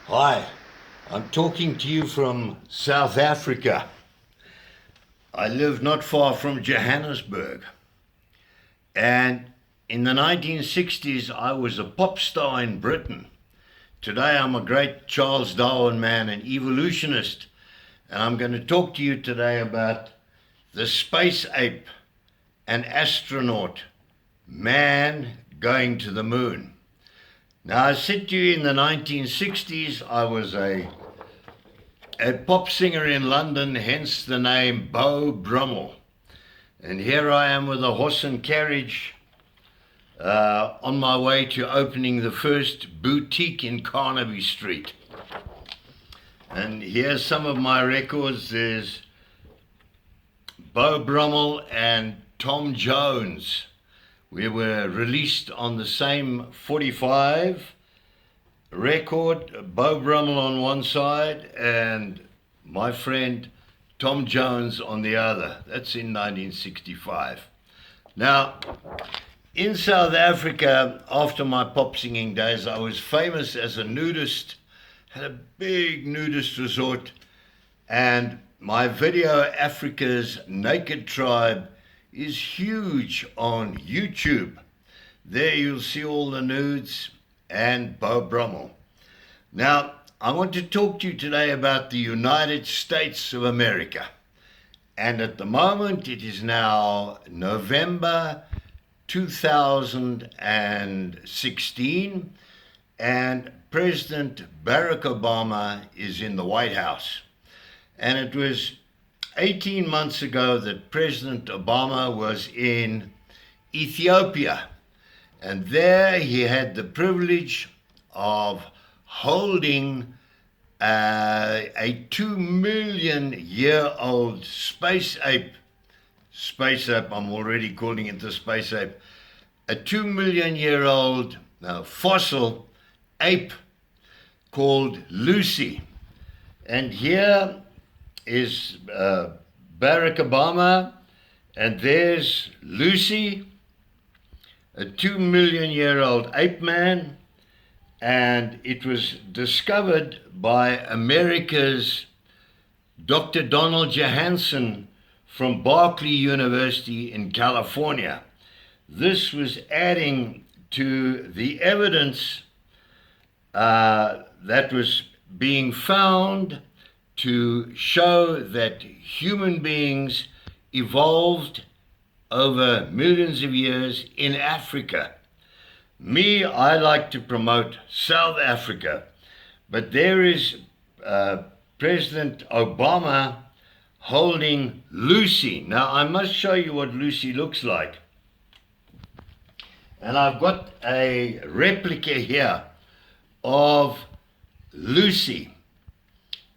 Hi, I'm talking to you from South Africa. I live not far from Johannesburg. And in the 1960s, I was a pop star in Britain. Today, I'm a great Charles Darwin man, an evolutionist. And I'm going to talk to you today about the Space Ape, an astronaut, man going to the moon. Now, I said to you in the 1960s, I was a pop singer in London, hence the name Beau Brummell. And here I am with a horse and carriage on my way to opening the first boutique in Carnaby Street. And here's some of my records. There's Beau Brummell and Tom Jones. We were released on the same 45 record, Beau Brummell on one side and my friend Tom Jones on the other. That's in 1965. Now, in South Africa, after my pop singing days, I was famous as a nudist, had a big nudist resort, and my video, Africa's Naked Tribe, is huge on YouTube. There you'll see all the nudes and Beau Brummell. Now, I want to talk to you today about the United States of America. And at the moment, it is now November 2016, and President Barack Obama is in the White House. And it was 18 months ago that President Obama was in Ethiopia, and there he had the privilege of holding a 2 million year old space ape, I'm already calling it the space ape, a 2 million year old fossil ape called Lucy. And here is Barack Obama, and there's Lucy, a 2 million year old ape man, and it was discovered by America's Dr. Donald Johanson from Berkeley University in California. This was adding to the evidence that was being found to show that human beings evolved over millions of years in Africa. Me, I like to promote South Africa, but there is President Obama holding Lucy. Now, I must show you what Lucy looks like. And I've got a replica here of Lucy.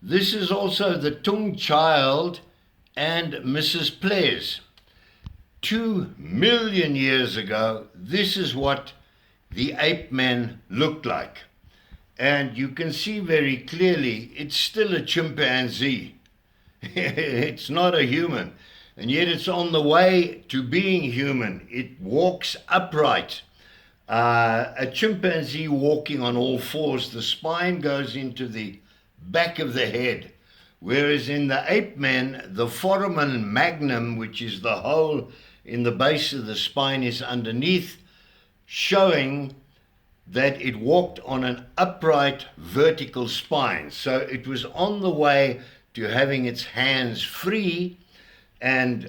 This is also the Tung child and Mrs. Ples. 2 million years ago, this is what the ape men looked like. And you can see very clearly, it's still a chimpanzee. It's not a human. And yet it's on the way to being human. It walks upright. A chimpanzee walking on all fours, the spine goes into the back of the head, whereas in the ape men, the foramen magnum, which is the hole in the base of the spine, is underneath, showing that it walked on an upright vertical spine. So it was on the way to having its hands free and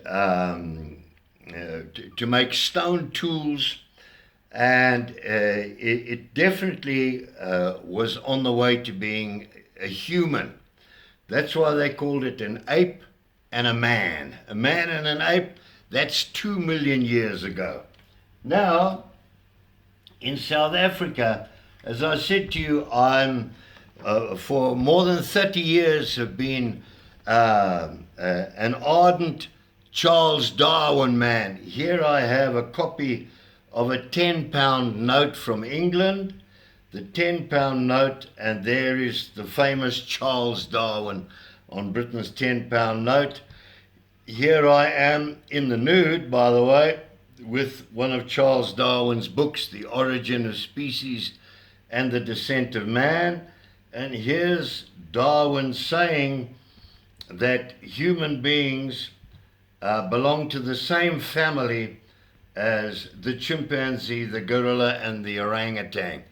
to make stone tools, and it definitely was on the way to being a human. That's why they called it an ape and a man. A man and an ape, that's 2 million years ago. Now, in South Africa, as I said to you, I'm for more than 30 years have been an ardent Charles Darwin man. Here I have a copy of a 10-pound note from England, the 10-pound note, and there is the famous Charles Darwin on Britain's 10-pound note. Here I am in the nude, by the way, with one of Charles Darwin's books, The Origin of Species and the Descent of Man. And here's Darwin saying that human beings belong to the same family as the chimpanzee, the gorilla, and the orangutan.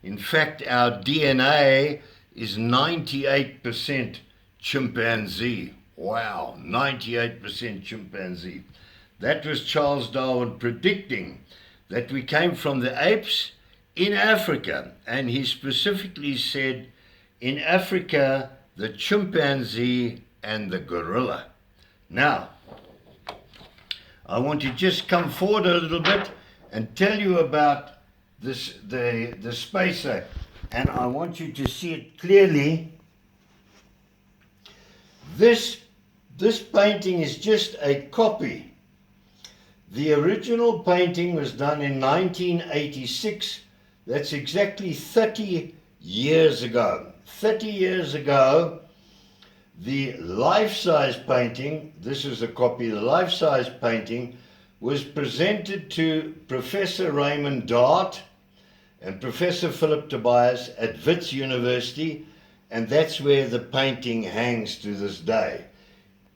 In fact, our DNA is 98% chimpanzee. Wow, 98% chimpanzee. That was Charles Darwin predicting that we came from the apes in Africa. And he specifically said, in Africa, the chimpanzee and the gorilla. Now, I want to just come forward a little bit and tell you about this, the Space Ape. And I want you to see it clearly. This painting is just a copy. The original painting was done in 1986. That's exactly 30 years ago. 30 years ago, the life-size painting, this is a copy, the life-size painting was presented to Professor Raymond Dart and Professor Philip Tobias at Wits University, and that's where the painting hangs to this day.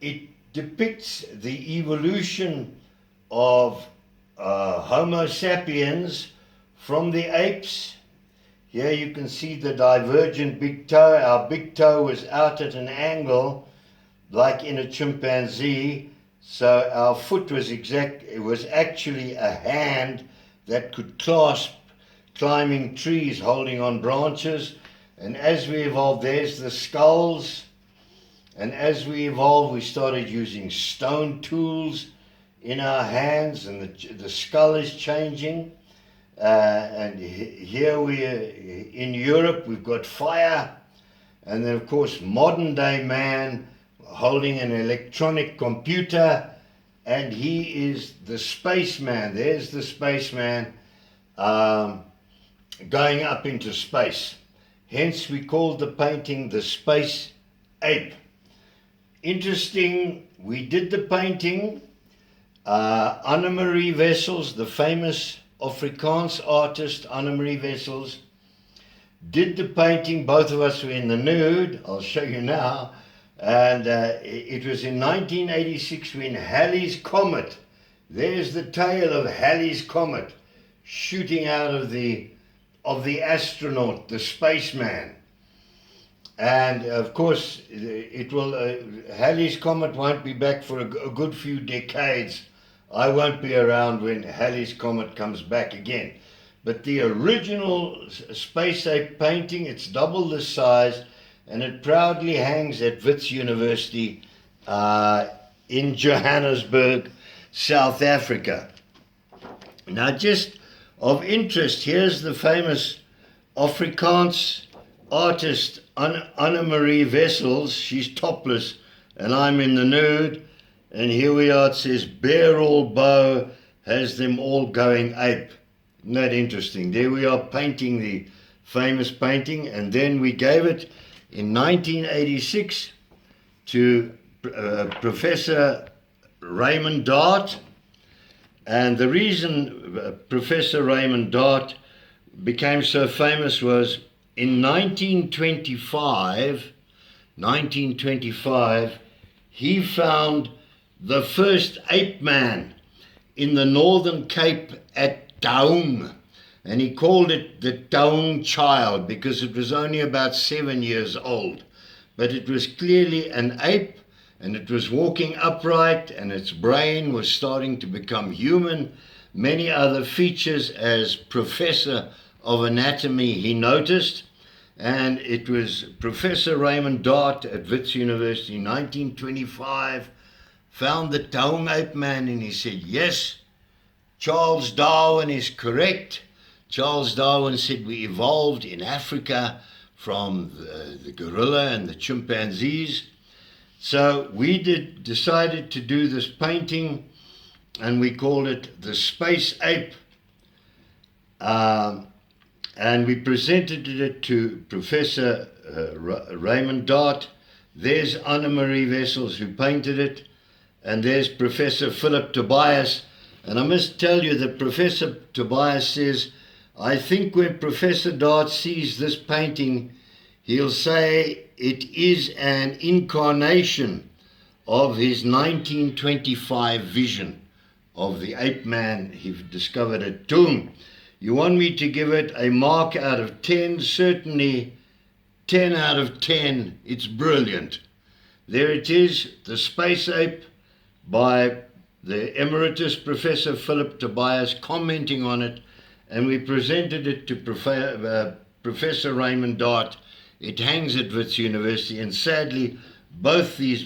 It depicts the evolution of Homo sapiens from the apes. Here you can see the divergent big toe. Our big toe was out at an angle like in a chimpanzee, so our foot was actually a hand that could clasp climbing trees, holding on branches. And as we evolved, there's the skulls, and as we evolved we started using stone tools in our hands, and the skull is changing. And here we are in Europe, we've got fire, and then of course modern day man holding an electronic computer, and he is the spaceman. There's the spaceman going up into space. Hence we called the painting the Space Ape. Interesting, we did the painting. Anne-Marie Wessels, the famous Afrikaans artist Anne-Marie Wessels, did the painting. Both of us were in the nude, I'll show you now. And it was in 1986 when Halley's Comet, there's the tail of Halley's Comet shooting out of the astronaut, the spaceman. And of course, Halley's Comet won't be back for a good few decades. I won't be around when Halley's Comet comes back again. But the original Space Ape painting, it's double the size, and it proudly hangs at Wits University in Johannesburg, South Africa. Now, just of interest, here's the famous Afrikaans artist Anne-Marie Wessels. She's topless and I'm in the nude. And here we are, it says, "Bear all Beau has them all going ape." Isn't that interesting? There we are painting the famous painting, and then we gave it in 1986 to Professor Raymond Dart. And the reason Professor Raymond Dart became so famous was in 1925, he found the first ape man in the Northern Cape at Taung, and he called it the Taung child because it was only about 7 years old, but it was clearly an ape, and it was walking upright, and its brain was starting to become human. Many other features as professor of anatomy he noticed, and it was Professor Raymond Dart at Wits University in 1925 found the Taung ape man, and he said, yes, Charles Darwin is correct. Charles Darwin said we evolved in Africa from the gorilla and the chimpanzees. So we decided to do this painting, and we called it the Space Ape. And we presented it to Professor Raymond Dart. There's Anne-Marie Wessels who painted it, and there's Professor Philip Tobias. And I must tell you that Professor Tobias says, I think when Professor Dart sees this painting, he'll say it is an incarnation of his 1925 vision of the ape man he discovered at Tum. You want me to give it a mark out of 10? Certainly 10 out of 10. It's brilliant. There it is, the Space Ape by the Emeritus Professor Philip Tobias, commenting on it, and we presented it to Professor Raymond Dart. It hangs at Wits University, and sadly, both these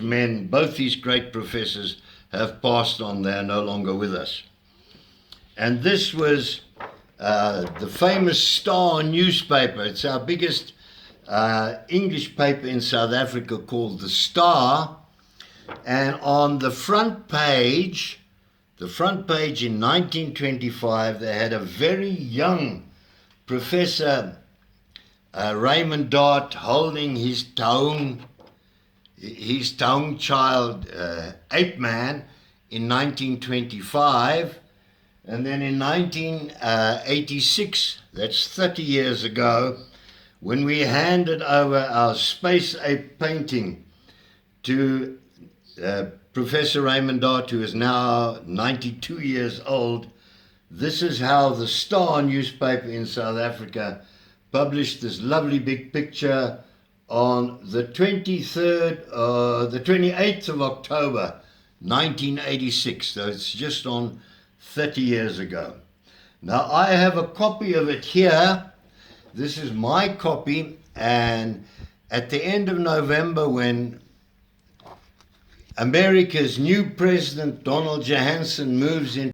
great professors have passed on. They are no longer with us. And this was the famous Star newspaper. It's our biggest English paper in South Africa, called The Star. And on the front page in 1925, they had a very young Professor Raymond Dart holding his taung child, Ape Man, in 1925. And then in 1986, that's 30 years ago, when we handed over our Space Ape painting to Professor Raymond Dart, who is now 92 years old, this is how the Star newspaper in South Africa published this lovely big picture on the 28th of October, 1986. So it's just on 30 years ago. Now, I have a copy of it here. This is my copy, and at the end of November, when America's new president, Donald Johanson, moves in